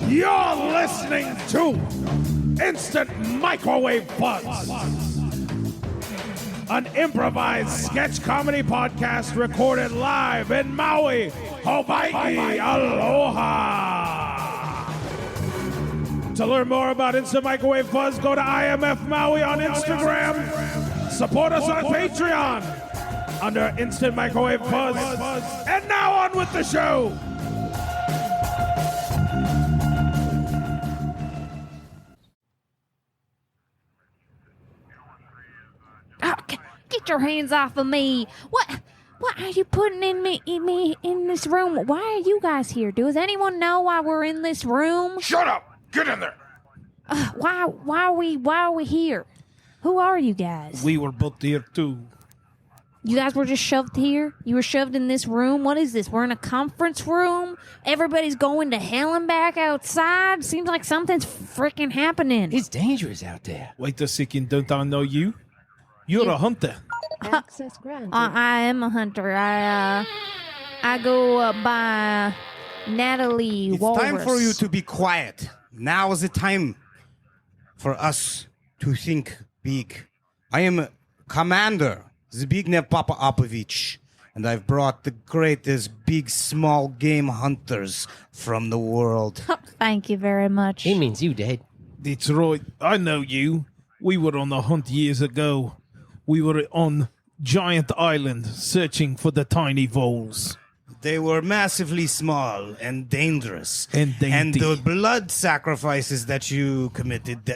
You're listening to Instant Microwave Fuzz, an improvised sketch comedy podcast recorded live in Maui, Hawaii. Aloha! To learn more about Instant Microwave Fuzz, go to IMF Maui on Instagram. Support us on Patreon under Instant Microwave Fuzz. And now on with the show. Get your hands off of me. What are you putting in me in this room? Why are you guys here? Does anyone know why we're in this room? Shut up! Get in there! Why are we here? Who are you guys? We were both here too. You guys were just shoved here? You were shoved in this room? What is this? We're in a conference room? Everybody's going to hell and back outside? Seems like something's freaking happening. It's dangerous out there. Wait a second, don't I know you? You're a hunter. Access granted. I am a hunter. I go by Natalie It's Walrus. time for you to be quiet. Now is the time for us to think big. I am Commander Zbigniew Papapovich, and I've brought the greatest big small game hunters from the world. Thank you very much. He means you, Dad. That's right. I know you. We were on a hunt years ago. We were on Giant Island searching for the tiny voles. They were massively small and dangerous. And dainty. And the blood sacrifices that you committed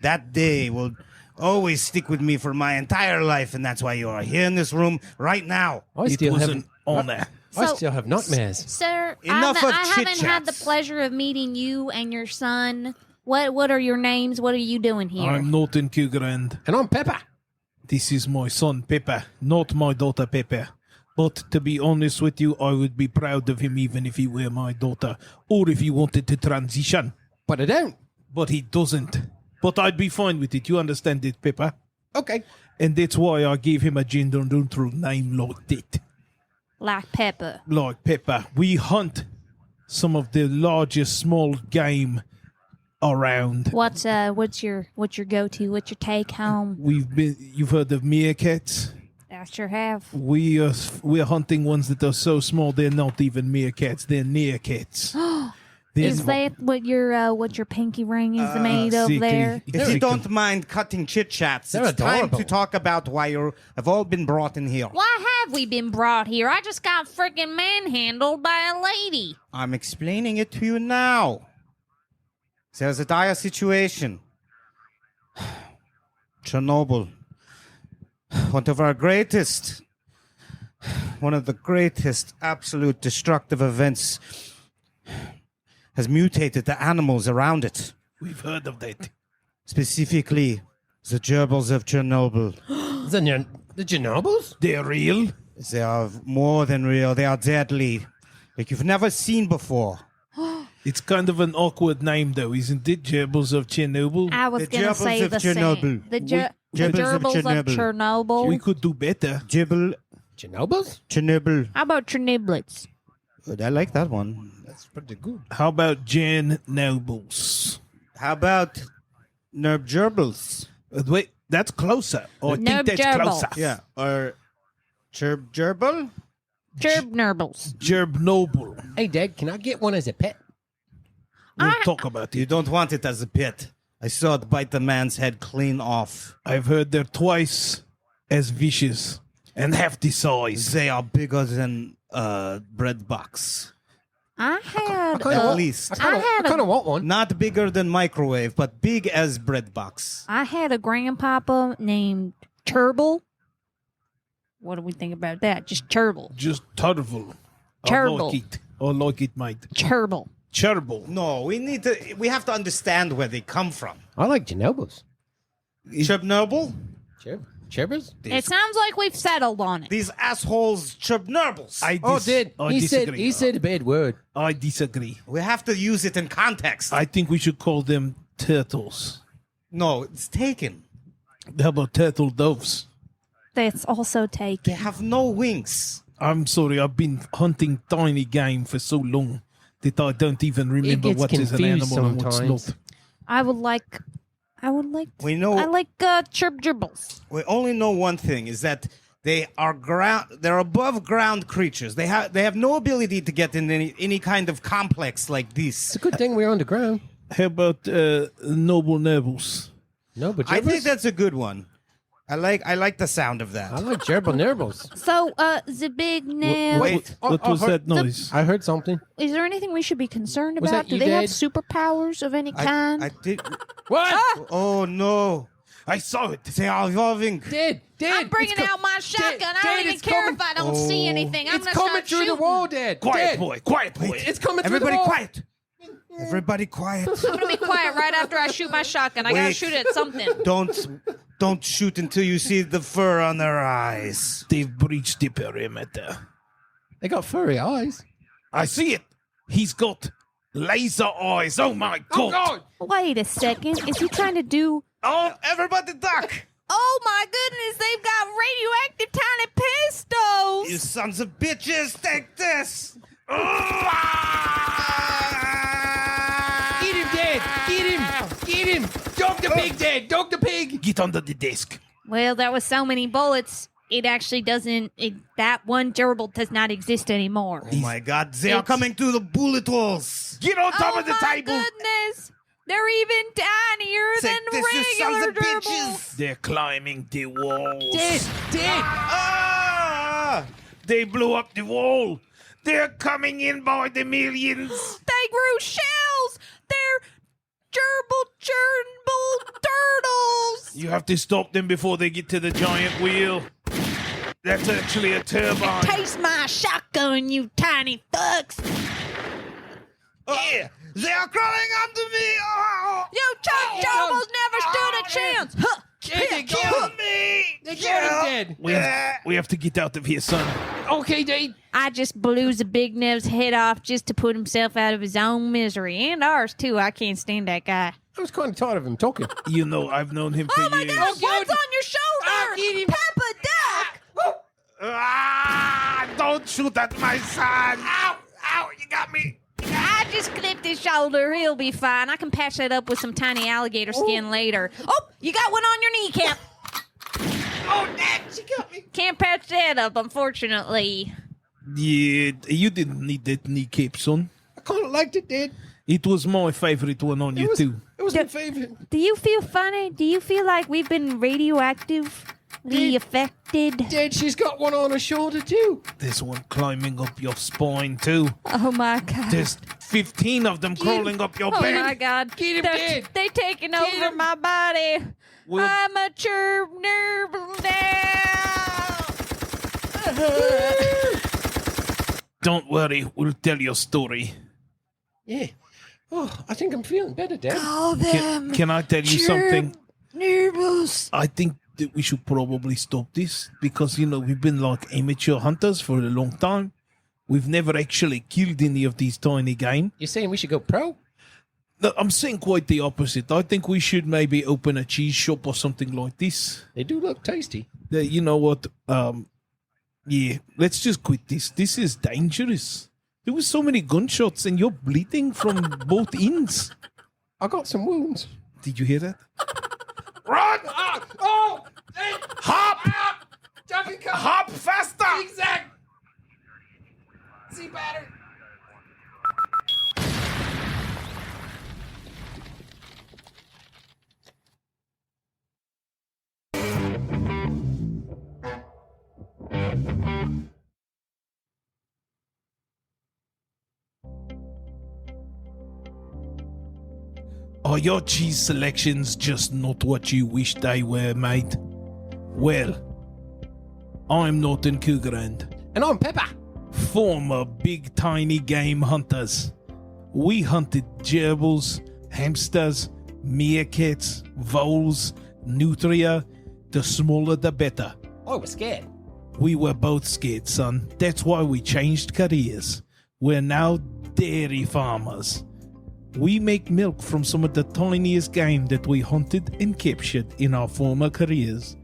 that day will always stick with me for my entire life, and that's why you are here in this room right now. I still was haven't. an honor. I So- still have nightmares. Sir, Enough of I haven't had the chit-chats. pleasure of meeting you and your son. What are your names? What are you doing here? I'm Norton Cougarand. And I'm Pepper. This is my son, Pepper, not my daughter, Pepper. But to be honest with you, I would be proud of him even if he were my daughter, or if he wanted to transition. But I don't. But he doesn't. But I'd be fine with it. You understand it, Pepper? Okay. And that's why I gave him a gender neutral name like that. Like Pepper. Like Pepper. We hunt some of the largest small game around. What's your go-to? What's your take home? You've heard of meerkats? I sure have. We're hunting ones that are so small they're not even meerkats, they're nearcats. Is that what your pinky ring is made of there? If you don't mind cutting chit-chats, They're it's time adorable. to talk about why you have all been brought in here. Why have we been brought here? I just got freaking manhandled by a lady. I'm explaining it to you now. There's a dire situation. Chernobyl. One of the greatest absolute destructive events has mutated the animals around it. We've heard of that. Specifically, the gerbils of Chernobyl. The Chernobyls? They're real? They are more than real. They are deadly. Like you've never seen before. It's kind of an awkward name, though, isn't it? Gerbils of Chernobyl? I was The going to say gerbils the of same. Chernobyl. The Gerbils gerbils of of Chernobyl. We could do better. Chernobyl. How about Chernobyls? Good, I like that one. That's pretty good. How about Jan Nobles? How about Nerb Gerbils? Wait, that's closer. I think Nerb that's gerbil. closer. Yeah, or Gerbil? Gerbnerbles. Gerb-Noble. Hey, Dad, can I get one as a pet? We'll talk about You it. don't want it as a pet. I saw it bite the man's head clean off. I've heard they're twice as vicious and half the size. They are bigger than bread box. I had At least. I kind of want one. Not bigger than microwave, but big as bread box. I had a grandpapa named Turble. What do we think about that? Just Turble. Just terrible. I Terrible. like it. I like it, mate. Turble. Terrible. No, we have to understand where they come from. I like Chernobyls. Chernobyl? Cherbers? It sounds like we've settled on it. These assholes Chernobyls. I disagree. He said a bad word. I disagree. We have to use it in context. I think we should call them turtles. No, it's taken. How about turtle doves? That's also They taken. have no wings. I'm sorry, I've been hunting tiny game for so long that I don't even remember gets what is an confused animal and what's sometimes. not. I would like. We know. I like chirp gerbils. We only know one thing: is that they are They're above ground creatures. They have no ability to get in any kind of complex like this. It's a good thing we're underground. How about noble nobles? No, but I think gerbils? that's a good one. I like the sound of that. I like gerbil nibbles. So, the big nail. Wait. What was that noise? I heard something. Is there anything we should be concerned Was about? that Do you, they have Dad? superpowers of any kind? I did. What? Oh no! I saw it. They are evolving. Dad, I'm bringing out my shotgun. I don't even it's care coming. if I don't see anything. I'm It's gonna coming start through shooting. the wall, Dad. Quiet, Dad, boy. Quiet, boy. It's coming through Everybody the wall. quiet. Everybody quiet. I'm gonna be quiet right after I shoot my shotgun. I gotta Wait. shoot it at something. Don't shoot until you see the fur on their eyes. They've breached the perimeter. They got furry eyes. I see it. He's got laser eyes. Oh my god. Oh, God. Wait a second. Is he trying to do? Oh, everybody duck! Oh my goodness! They've got radioactive tiny pistols. You sons of bitches, take this! Get him, Dad. Get him. Get him. Dog the pig, Dad. Dog the pig. Get under the desk. Well, that was so many bullets. It actually doesn't. That one gerbil does not exist anymore. Oh my god, they are It's- coming through the bullet holes! Get on top Oh of the my table. goodness! They're even tinier Take than this, you sons regular of gerbils. bitches! They're climbing the walls. Dad. Ah! They blew up the wall. They're coming in by the millions. They grew shells. They're gerbil turtles. You have to stop them before they get to the giant wheel. That's actually a turbine. Taste my shotgun, you tiny fucks. Yeah! They are crawling onto me! Oh! You gerbils never stood a chance. Huh. Dad, they got Kill him. me! They got him, Dad. We have to get out of here, son. Okay, Dad. I just blew the big nose head off just to put himself out of his own misery. And ours, too. I can't stand that guy. I was kind of tired of him talking. You know, I've known him for Oh, my years. gosh. What's on your shoulder? get him. Peppa Duck. Ah! Don't shoot at my son! Ow! Ow! You got me! I just clipped his shoulder. He'll be fine. I can patch that up with some tiny alligator skin later. Oh, you got one on your kneecap. Oh, Dad, she got me. Can't patch that up, unfortunately. Yeah, you didn't need that kneecap, son. I kind of liked it, Dad. It was my favorite one on you, too. It was my favorite. Do you feel funny? Do you feel like we've been radioactively affected? Dad, she's got one on her shoulder, too. There's one climbing up your spine, too. Oh, my God. There's 15 of them crawling up your Oh, back. my God. Get him, They're, Dad. they taking Get over him. my body. We'll- I'm a chirp nerve now. Don't worry, we'll tell your story. Yeah. Oh, I think I'm feeling better, Dad. Call them Can I tell you something? nervous. I think that we should probably stop this because, you know, we've been like amateur hunters for a long time. We've never actually killed any of these tiny game. You're saying we should go pro? No, I'm saying quite the opposite. I think we should maybe open a cheese shop or something like this. They do look tasty. You know what? Yeah, let's just quit this. This is dangerous. There was so many gunshots and you're bleeding from both ends. I got some wounds. Did you hear that? Run! Oh! Hop! Ducky, come! Hop faster! Exact! See better! Are your cheese selections just not what you wish they were, mate? Well, I'm Norton Cougarand, And I'm Pepper. former big tiny game hunters. We hunted gerbils, hamsters, meerkats, voles, nutria. The smaller the better. I was scared. We were both scared, son. That's why we changed careers. We're now dairy farmers. We make milk from some of the tiniest game that we hunted and captured in our former careers,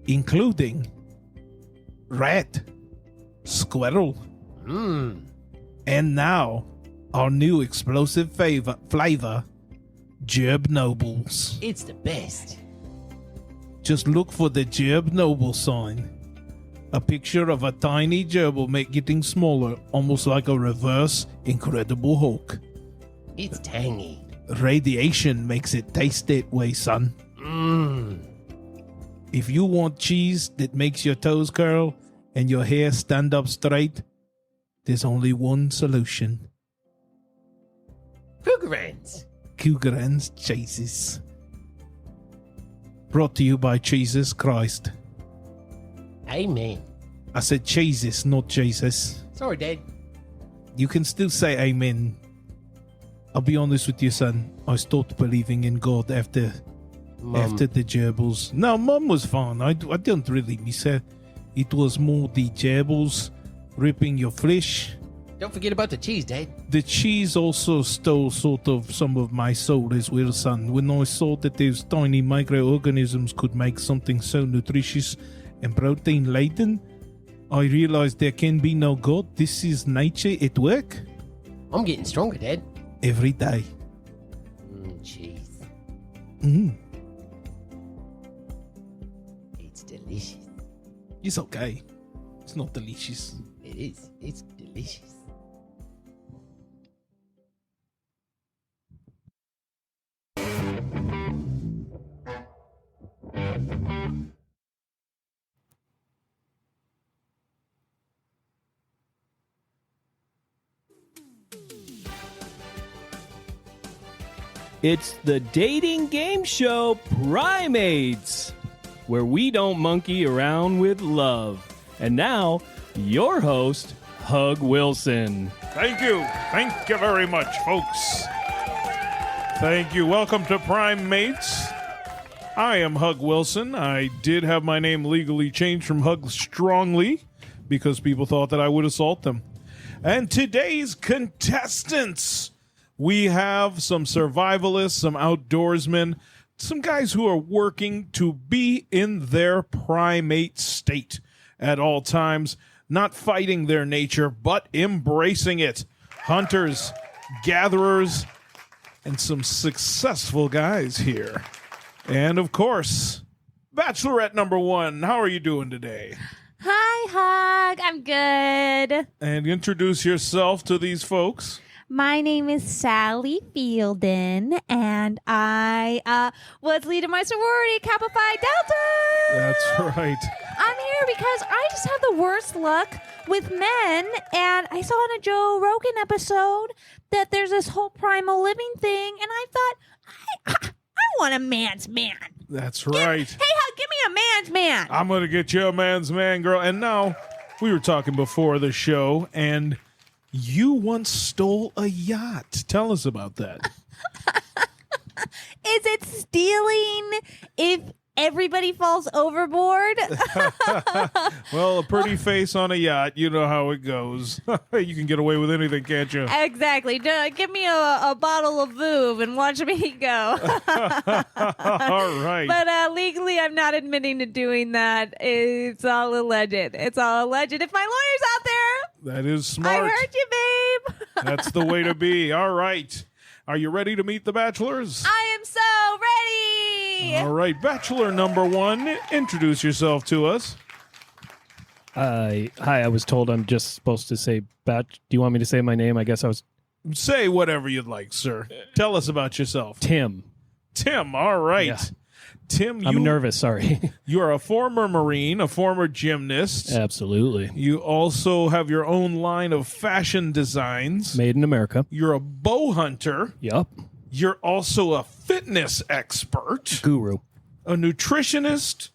including rat, Squirrel. Mmm. And now, our new explosive flavor, Gerb Nobles. It's the best. Just look for the Gerb Noble sign. A picture of a tiny gerbil getting smaller, almost like a reverse Incredible Hulk. It's tangy. Radiation makes it taste that way, son. Mmm. If you want cheese that makes your toes curl and your hair stand up straight, there's only one solution. Cougarans. Cougarans cheeses. Brought to you by Jesus Christ. Amen. I said Jesus, not Jesus. Sorry, Dad. You can still say amen. I'll be honest with you, son. I stopped believing in God after the gerbils. No, Mum was fine. I didn't really miss her. It was more the gerbils ripping your flesh. Don't forget about the cheese, Dad. The cheese also stole sort of some of my soul as well, son. When I saw that those tiny microorganisms could make something so nutritious and protein-laden, I realized there can be no God. This is nature at work. I'm getting stronger, Dad. Every day. Cheese. Mm. It's delicious. It's okay. It's not delicious. It is. It's delicious. It's the dating game show Primates, where we don't monkey around with love. And now, your host, Hug Wilson. Thank you. Thank you very much, folks. Thank you. Welcome to Prime Mates. I am Hug Wilson. I did have my name legally changed from Hug Strongly because people thought that I would assault them. And today's contestants, we have some survivalists, some outdoorsmen, some guys who are working to be in their primate state at all times, not fighting their nature, but embracing it. Hunters, gatherers, and some successful guys here. And of course, Bachelorette number one. How are you doing today? Hi, Hug. I'm good. And introduce yourself to these folks. My name is Sally Fielden, and I was leading my sorority, Kappa Phi Delta. That's right. I'm here because I just have the worst luck with men, and I saw in a Joe Rogan episode that there's this whole primal living thing, and I thought, I want a man's man. That's right. Hey, Hug, give me a man's man. I'm going to get you a man's man, girl. And now, we were talking before the show, and you once stole a yacht. Tell us about that. Is it stealing if everybody falls overboard? Well, a pretty face on a yacht, you know how it goes. You can get away with anything, can't you? Exactly. Give me a bottle of Vouv and watch me go. All right. But legally, I'm not admitting to doing that. It's all alleged. It's all alleged. If my lawyer's out there, That is smart. I heard you, babe. That's the way to be. All right. Are you ready to meet the bachelors? I am so ready. All right. Bachelor number one, introduce yourself to us. Hi, I was told I'm just supposed to say Do you want me to say my name? I guess I was Say whatever you'd like, sir. Tell us about yourself. Tim. Tim, all right. Yeah. Tim, I'm nervous, sorry. you are a former Marine, a former gymnast. Absolutely. You also have your own line of fashion designs. Made in America. You're a bow hunter. Yup. You're also a fitness expert, Guru. a nutritionist,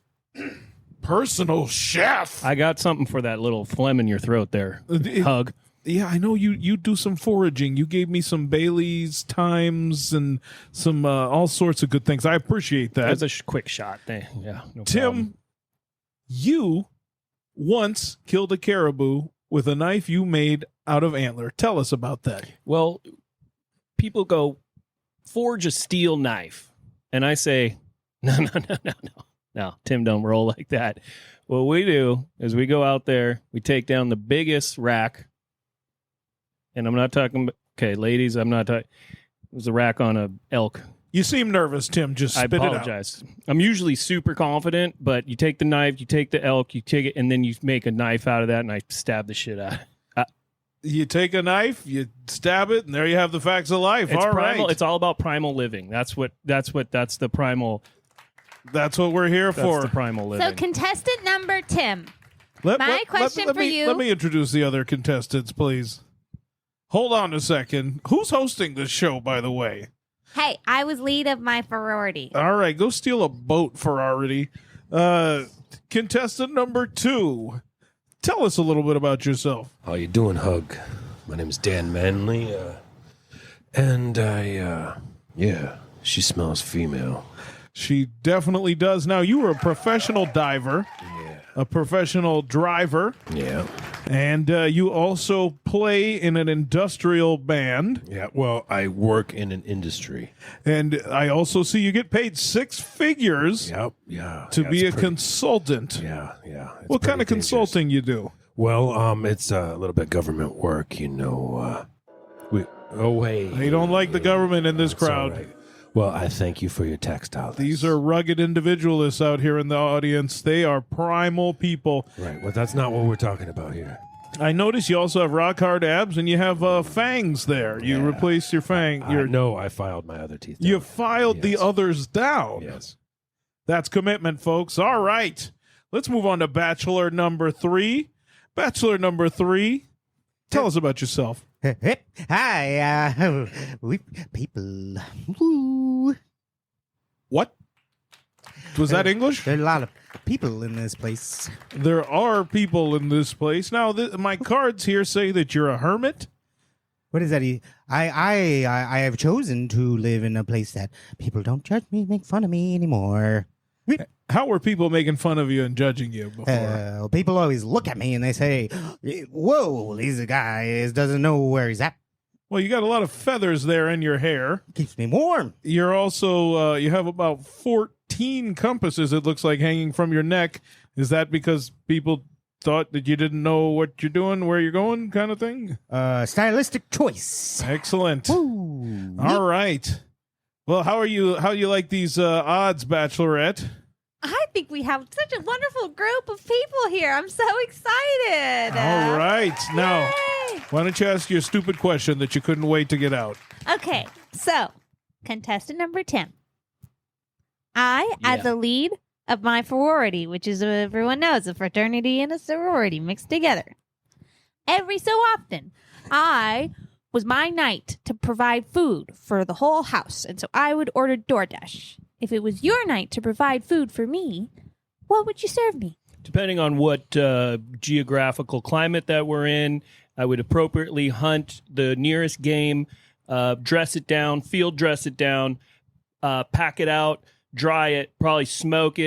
personal chef. I got something for that little phlegm in your throat there. Hug. Yeah, I know you do some foraging. You gave me some Bailey's Times and some all sorts of good things. I appreciate that. That's a quick shot. Yeah, no Tim, problem. you once killed a caribou with a knife you made out of antler. Tell us about that. Well, people go, forge a steel knife. And I say, no. No, Tim, don't roll like that. what we do is we go out there, we take down the biggest rack, and I'm not talking. Okay, ladies, I'm not talking. It was a rack on a elk. You seem nervous, Tim. Just I spit it out. apologize. I'm usually super confident, but you take the knife, you take the elk, you take it, and then you make a knife out of that, and I stab the shit out. You take a knife, you stab it, and there you have the facts of life. It's All primal. right. It's all about primal living. That's the primal. That's what we're here That's for. the primal living. So contestant number Tim. Let question me introduce the other contestants, please. Hold on a second. Who's hosting this show, by the way? Hey, I was lead of my sorority. All right, go steal a boat, Ferrari. Contestant number 2. Tell us a little bit about yourself. How you doing, Hug? My name's Dan Manley, and she smells female. She definitely does. Now, you were a professional diver, a professional driver, Yeah. and you also play in an industrial band. Yeah, well, I work in an industry. And I also see you get paid 6 figures Yep, yeah. to yeah, be it's a pretty- consultant. Yeah, yeah. It's What kind pretty of dangerous. consulting you do? Well, it's a little bit government work, you know. They don't like the government in this It's all crowd. right. Well, I thank you for your tax dollars. These are rugged individualists out here in the audience. They are primal people. Right, well, that's not what we're talking about here. I notice you also have rock hard abs and you have fangs there. You replaced your fang. No, I filed my other teeth You down. filed the Yes. others down. Yes. That's commitment, folks. All right. Let's move on to Bachelor number 3. Bachelor number 3, tell us about yourself. Hi, we people. Woo. What? Was that English? There are a lot of people in this place. There are people in this place. Now, my cards here say that you're a hermit. What is that? I have chosen to live in a place that people don't judge me, make fun of me anymore. How were people making fun of you and judging you before? People always look at me and they say, "Whoa, this guy doesn't know where he's at." Well, you got a lot of feathers there in your hair. Keeps me warm. You're also, you have about 14 compasses, it looks like, hanging from your neck. Is that because people thought that you didn't know what you're doing, where you're going, kind of thing? Stylistic choice. Excellent. Ooh. All right. Well, how you like these odds, Bachelorette? I think we have such a wonderful group of people here. I'm so excited. All right. Now, Yay. why don't you ask your stupid question that you couldn't wait to get out? Okay, so contestant number 10. I, as a lead of my sorority, which is everyone knows, a fraternity and a sorority mixed together. Every so often, I was my night to provide food for the whole house, and so I would order DoorDash. If it was your night to provide food for me, what would you serve me? Depending on what geographical climate that we're in, I would appropriately hunt the nearest game, dress it down, field dress it down, pack it out, dry it, probably smoke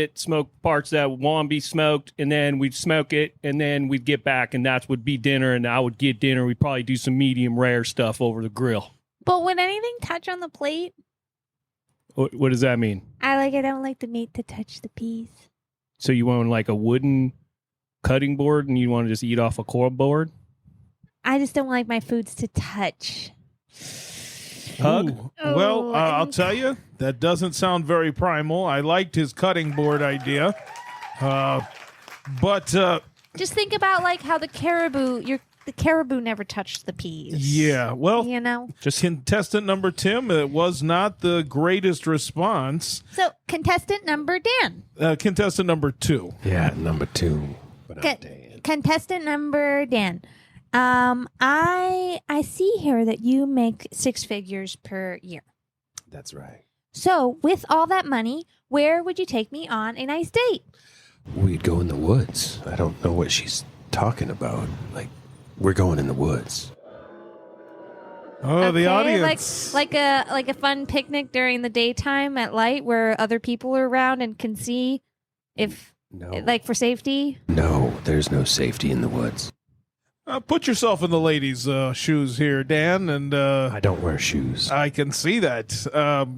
parts that won't be smoked, and then we'd smoke it, and then we'd get back, and that would be dinner, and I would get dinner. We'd probably do some medium rare stuff over the grill. But would anything touch on the plate? What does that mean? I don't like the meat to touch the peas. So you want like a wooden cutting board, and you want to just eat off a core board? I just don't like my foods to touch. Hug? Ooh. Well, I'll and- tell you, that doesn't sound very primal. I liked his cutting board idea. But Just think about like how the caribou never touched the peas. yeah, well, You know? just contestant number Tim, it was not the greatest response. So contestant number Dan. Contestant number 2. Yeah, number 2. But I'm Co- Dan. Contestant number Dan. I see here that you make 6 figures per year. That's right. So with all that money, where would you take me on a nice date? We'd go in the woods. I don't know what she's talking about. Like, we're going in the woods. Oh, the Okay, audience. like a fun picnic during the daytime at light where other people are around and can see if No. like for safety. No, there's no safety in the woods. Put yourself in the ladies' shoes here, Dan, and I don't wear shoes. I can see that.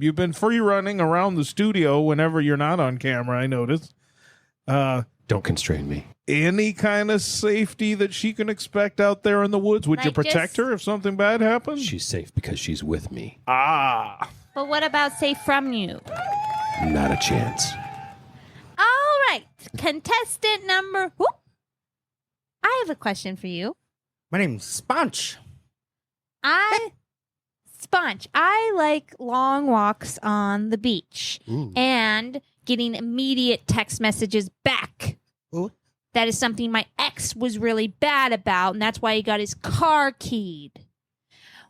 You've been free running around the studio whenever you're not on camera, I noticed. Don't constrain me. Any kind of safety that she can expect out there in the woods? Would you Like protect just- her if something bad happens? She's safe because she's with me. Ah. But what about safe from you? Not a chance. All right, contestant number. Whoop. I have a question for you. My name's Sponge. Sponge. I like long walks on the beach and getting immediate text messages back. Ooh. That is something my ex was really bad about, and that's why he got his car keyed.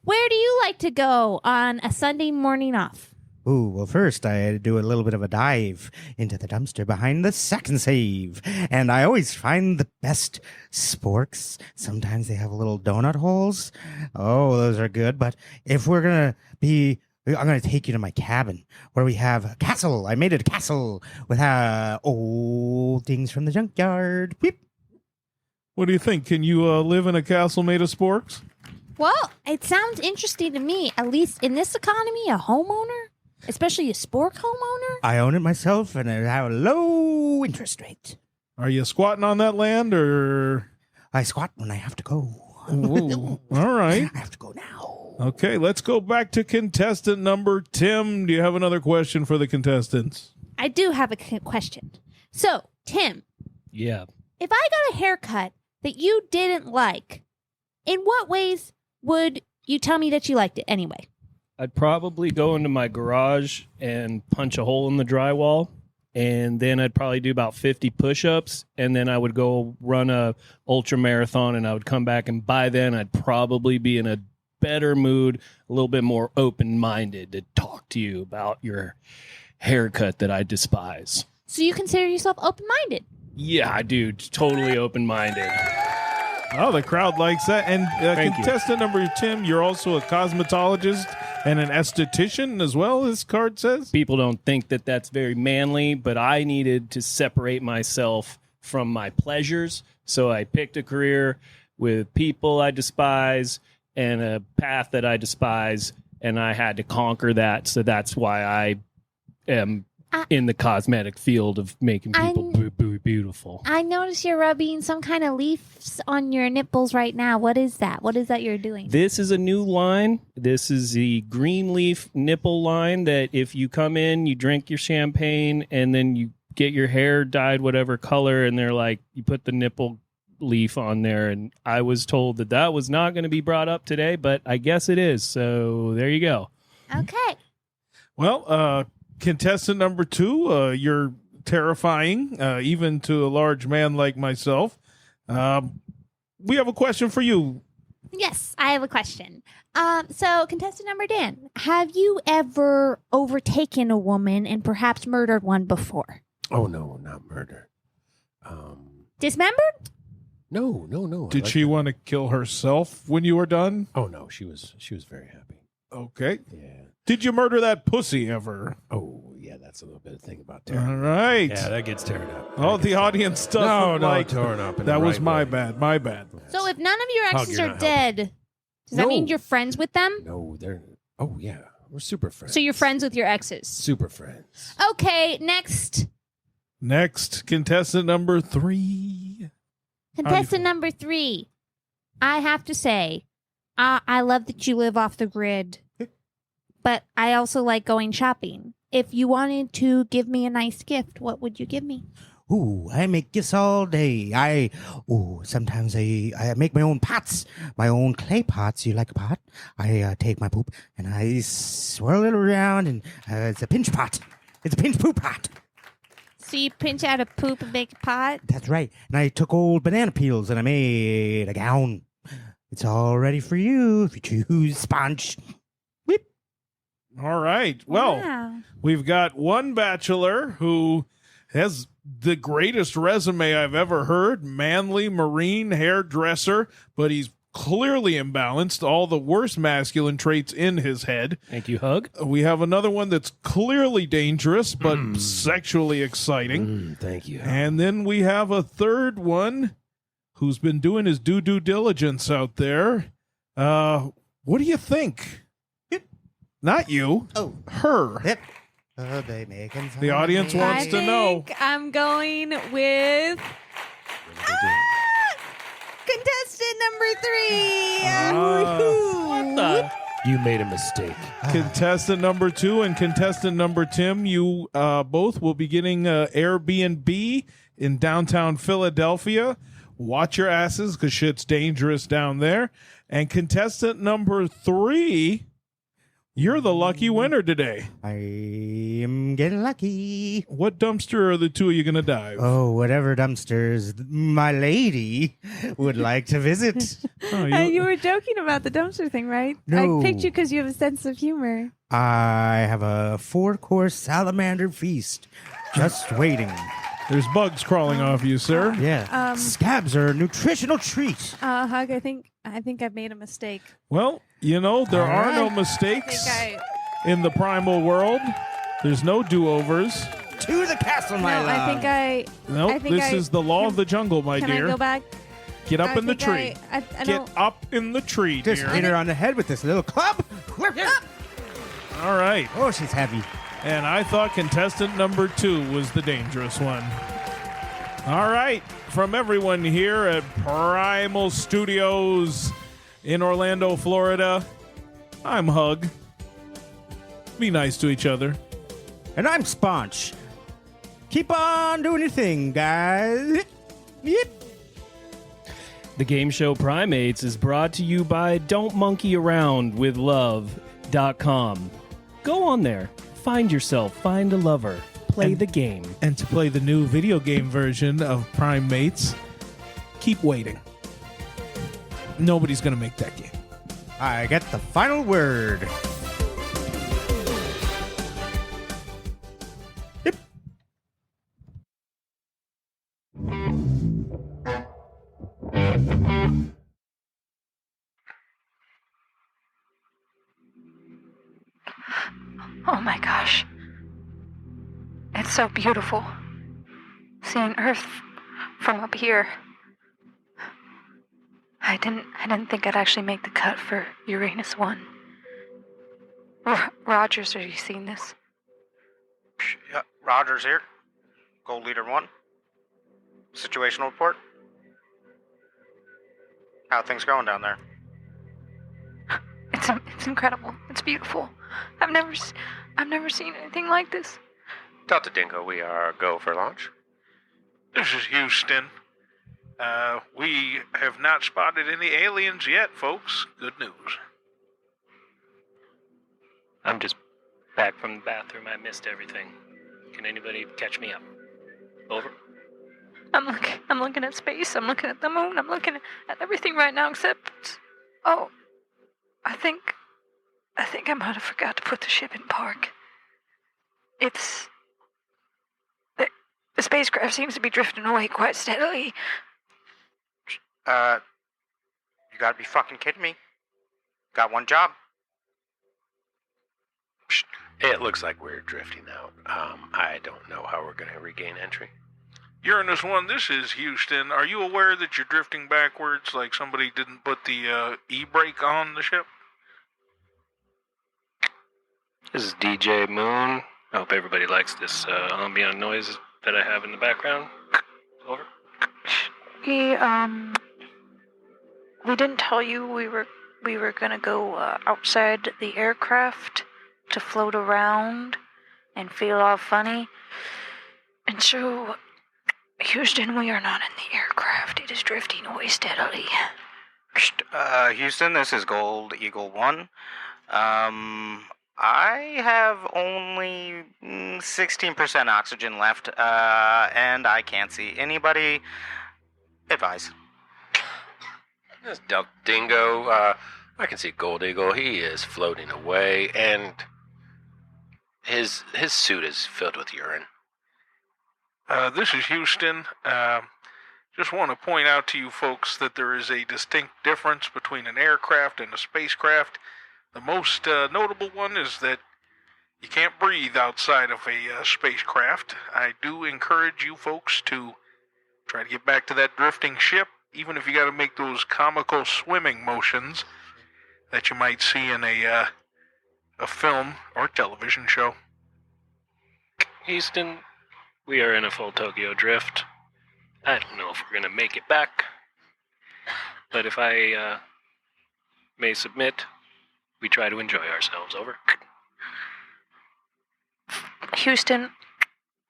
Where do you like to go on a Sunday morning off? Ooh, well, first I do a little bit of a dive into the dumpster behind the second save. And I always find the best sporks. Sometimes they have little donut holes. Oh, those are good. But if we're going to be, I'm going to take you to my cabin where we have a castle. I made it a castle with old things from the junkyard. Whip. What do you think? Can you live in a castle made of sporks? Well, it sounds interesting to me, at least in this economy, a homeowner, especially a spork homeowner. I own it myself and I have a low interest rate. Are you squatting on that land or? I squat when I have to go. Ooh, all right. I have to go now. Okay, let's go back to contestant number Tim. Do you have another question for the contestants? I do have a question. So, Tim, Yeah. if I got a haircut that you didn't like, in what ways would you tell me that you liked it anyway? I'd probably go into my garage and punch a hole in the drywall, and then I'd probably do about 50 push-ups, and then I would go run a ultra marathon, and I would come back, and by then I'd probably be in a better mood, a little bit more open-minded to talk to you about your haircut that I despise. So you consider yourself open-minded? Yeah, I do. Totally open-minded. Oh, the crowd likes that. And Thank you. contestant number Tim, you're also a cosmetologist and an esthetician as well, this card says. People don't think that that's very manly, but I needed to separate myself from my pleasures. So I picked a career with people I despise and a path that I despise, and I had to conquer that. So that's why I am in the cosmetic field of making people beautiful. I notice you're rubbing some kind of leaves on your nipples right now. What is that? What is that you're doing? This is a new line. This is the green leaf nipple line that if you come in, you drink your champagne, and then you get your hair dyed whatever color, and they're like, you put the nipple leaf on there. And I was told that that was not going to be brought up today, but I guess it is. So there you go. Okay. Well, contestant number 2, you're terrifying, even to a large man like myself. We have a question for you. Yes, I have a question. So, contestant number Dan, have you ever overtaken a woman and perhaps murdered one before? Oh, no, not murder. Dismembered? No. I Did like she that. want to kill herself when you were done? Oh, no, she was very happy. Okay. Yeah. Did you murder that pussy ever? Oh, yeah, that's a little bit of thing about All tearing. right. Yeah, that gets tearing up. Oh, the audience doesn't like. torn up. In That the was right my way. bad. My bad. So, if none of your Hug, exes you're are not helping. dead, does that mean No. you're friends with them? No, they're. Oh, yeah, we're super friends. So, you're friends with your exes? Super friends. Okay, next. Next, contestant number 3. Contestant number 3. I have to say, I love that you live off the grid, but I also like going shopping. If you wanted to give me a nice gift, what would you give me? Ooh, I make gifts all day. Sometimes I make my own pots, my own clay pots. You like a pot? I take my poop and I swirl it around, and it's a pinch pot. It's a pinch poop pot. So you pinch out a poop and make a pot? That's right. And I took old banana peels and I made a gown. It's all ready for you if you choose Sponge. Whip. All right. Well, Wow. we've got one bachelor who has the greatest resume I've ever heard. Manly marine hairdresser, but he's clearly imbalanced. All the worst masculine traits in his head. Thank you, Hug. We have another one that's clearly dangerous, but sexually exciting. Thank you. And then we have a third one who's been doing his due diligence out there. What do you think? Not you. Oh. Her. Yep. They making fun The of audience me. wants to know. think I'm going with contestant number 3. What the? You made a mistake. Contestant number 2 and contestant number Tim, you both will be getting Airbnb in downtown Philadelphia. Watch your asses because shit's dangerous down there. And contestant number 3, you're the lucky winner today. I am getting lucky. What dumpster are the two of you going to dive? Oh, whatever dumpsters my lady would like to visit. Oh, You were joking about the dumpster thing, right? No. I picked you because you have a sense of humor. I have a 4-course salamander feast just waiting. There's bugs crawling off you, sir. Yeah. Scabs are a nutritional treat. Hug, I think I've made a mistake. Well, you know, there are no mistakes in the primal world. There's no do-overs. To the castle, my love. Nope, this is the law of the jungle, my Can dear. I go back? Get up in the tree. I Get don't. up in the tree, Just dear. hit her on the head with this little club. All right. Oh, she's heavy. And I thought contestant number 2 was the dangerous one. All right. From everyone here at Primal Studios in Orlando, Florida, I'm Hug. Be nice to each other. And I'm Sponge. Keep on doing your thing, guys. Yep. The game show Primates is brought to you by don'tmonkeyaroundwithlove.com. Go on there. Find yourself. Find a lover. Play the game. And to play the new video game version of Primates, keep waiting. Nobody's going to make that game. I get the final word. Yep. Oh my gosh. It's so beautiful. Seeing Earth from up here. I didn't think I'd actually make the cut for Uranus 1. Rogers, are you seeing this? Yeah, Rogers here. Gold Leader 1. Situational report. How are things going down there? It's incredible. It's beautiful. I've never seen anything like this. Delta Dingo, we are go for launch. This is Houston. We have not spotted any aliens yet, folks. Good news. I'm just back from the bathroom. I missed everything. Can anybody catch me up? Over. I'm looking at space. I'm looking at the moon. I'm looking at everything right now except. Oh, I think I might have forgot to put the ship in park. It's. The spacecraft seems to be drifting away quite steadily. You gotta be fucking kidding me. Got one job. Psst. It looks like we're drifting out. I don't know how we're going to regain entry. Uranus 1, this is Houston. Are you aware that you're drifting backwards like somebody didn't put the e-brake on the ship? This is DJ Moon. I hope everybody likes this ambient noise that I have in the background. Over. We didn't tell you we were gonna go outside the aircraft to float around and feel all funny. And so, Houston, we are not in the aircraft. It is drifting away steadily. Houston, this is Gold Eagle 1. I have only 16% oxygen left, and I can't see anybody. Advise. This Delta Dingo, I can see Gold Eagle. He is floating away, and his suit is filled with urine. This is Houston. Just want to point out to you folks that there is a distinct difference between an aircraft and a spacecraft. The most notable one is that you can't breathe outside of a spacecraft. I do encourage you folks to try to get back to that drifting ship, even if you got to make those comical swimming motions that you might see in a film or television show. Houston, we are in a full Tokyo drift. I don't know if we're going to make it back, but if I may submit, we try to enjoy ourselves. Over. Houston,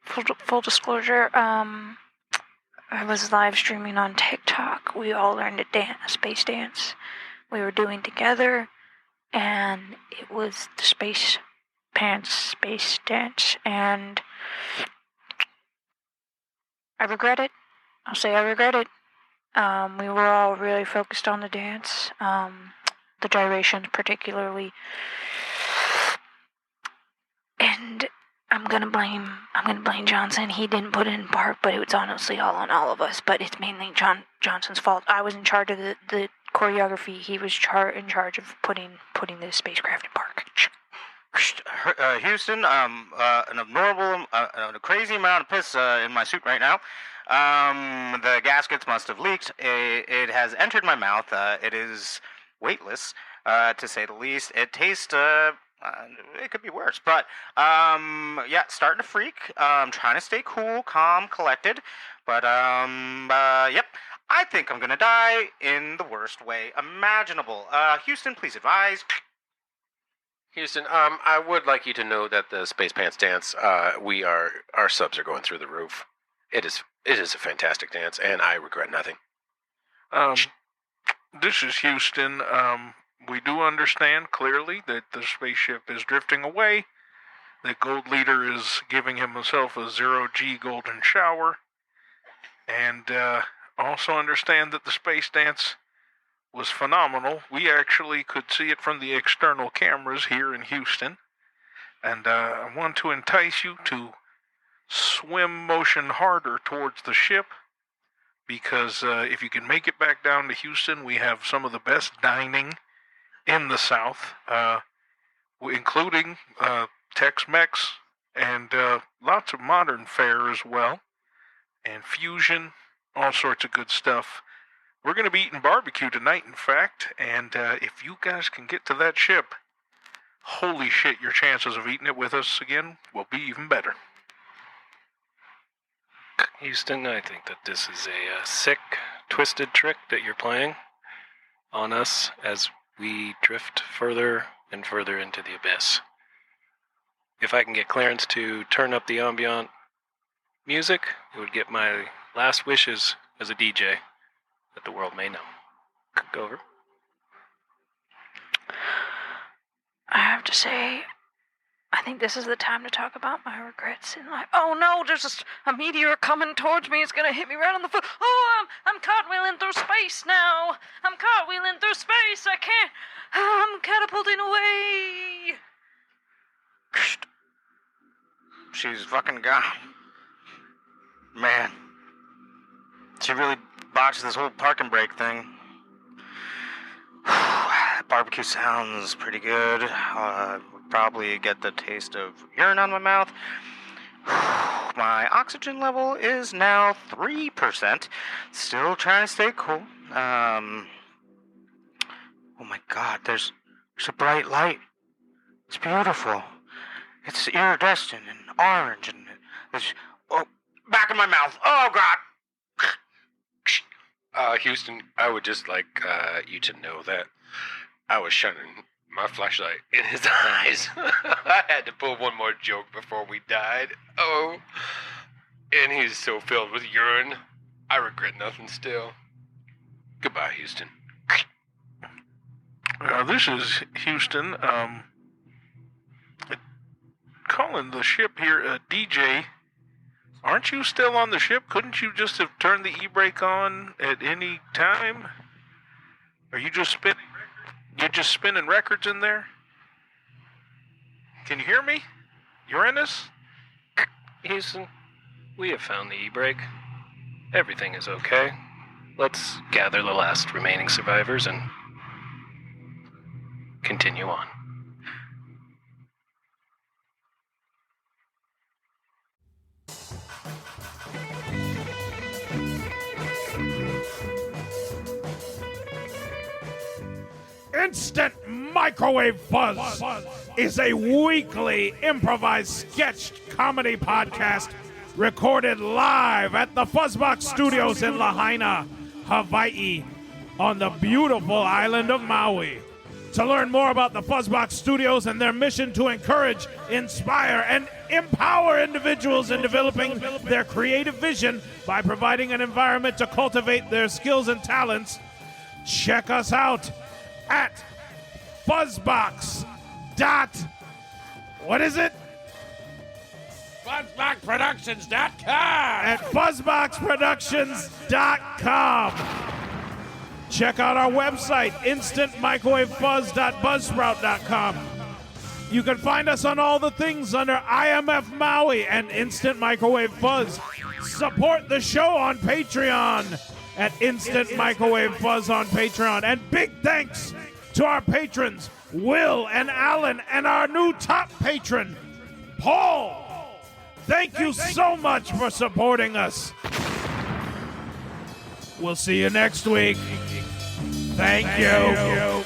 full disclosure, I was live streaming on TikTok. We all learned a space dance we were doing together, and it was the space dance, and I regret it. I'll say I regret it. We were all really focused on the dance, the gyrations particularly, and I'm gonna blame Johnson. He didn't put it in part, but it was honestly all on all of us. But it's mainly Johnson's fault. I was in charge of the choreography. He was in charge of putting the spacecraft in park. Houston, an abnormal, a crazy amount of piss in my suit right now. The gaskets must have leaked. It has entered my mouth. It is weightless, to say the least. It tastes, it could be worse, but, yeah, starting to freak. Trying to stay cool, calm, collected, but, yep. I think I'm gonna die in the worst way imaginable. Houston, please advise. Houston, I would like you to know that the Space Pants dance, our subs are going through the roof. It is a fantastic dance, and I regret nothing. This is Houston. We do understand clearly that the spaceship is drifting away, that Gold Leader is giving himself a zero-G golden shower, and also understand that the space dance was phenomenal. We actually could see it from the external cameras here in Houston, and I want to entice you to swim motion harder towards the ship, because if you can make it back down to Houston, we have some of the best dining in the South, including Tex-Mex and lots of modern fare as well, and fusion, all sorts of good stuff. We're going to be eating barbecue tonight, in fact, and if you guys can get to that ship, holy shit, your chances of eating it with us again will be even better. Houston, I think that this is a sick, twisted trick that you're playing on us as we drift further and further into the abyss. If I can get clearance to turn up the ambient music, it would get my last wishes as a DJ that the world may know. Go over. I have to say, I think this is the time to talk about my regrets in life. Oh no, there's a meteor coming towards me. It's gonna hit me right on the foot. Oh, I'm cartwheeling through space now. I'm cartwheeling through space. I can't. I'm catapulting away. She's fucking gone. Man. She really botched this whole park and break thing. Barbecue sounds pretty good. Would probably get the taste of urine on my mouth. My oxygen level is now 3%. Still trying to stay cool. Oh my god, there's a bright light. It's beautiful. It's iridescent and orange and there's back in my mouth. Oh god. Houston, I would just like you to know that I was shining my flashlight in his eyes. I had to pull one more joke before we died. Oh, and he's so filled with urine. I regret nothing still. Goodbye, Houston. This is Houston. Calling the ship here, DJ. Aren't you still on the ship? Couldn't you just have turned the e-brake on at any time? Are you just spinning records? You're just spinning records in there? Can you hear me? Uranus? Houston, we have found the e-brake. Everything is okay. Let's gather the last remaining survivors and continue on. Instant microwave fuzz. is a weekly improvised sketched comedy podcast recorded live at the Fuzzbox Studios in Lahaina, Hawaii, on the beautiful island of Maui. To learn more about the Fuzzbox Studios and their mission to encourage, inspire, and empower individuals in developing their creative vision by providing an environment to cultivate their skills and talents, check us out at Fuzzbox. What is it? FuzzboxProductions.com. At FuzzboxProductions.com. Check out our website, instantmicrowavefuzz.buzzsprout.com. You can find us on all the things under IMF Maui and Instant Microwave Fuzz. Support the show on Patreon at Instant Microwave Fuzz on Patreon. And big thanks to our patrons, Will and Alan, and our new top patron, Paul. Thank you so much for supporting us. We'll see you next week. Thank you.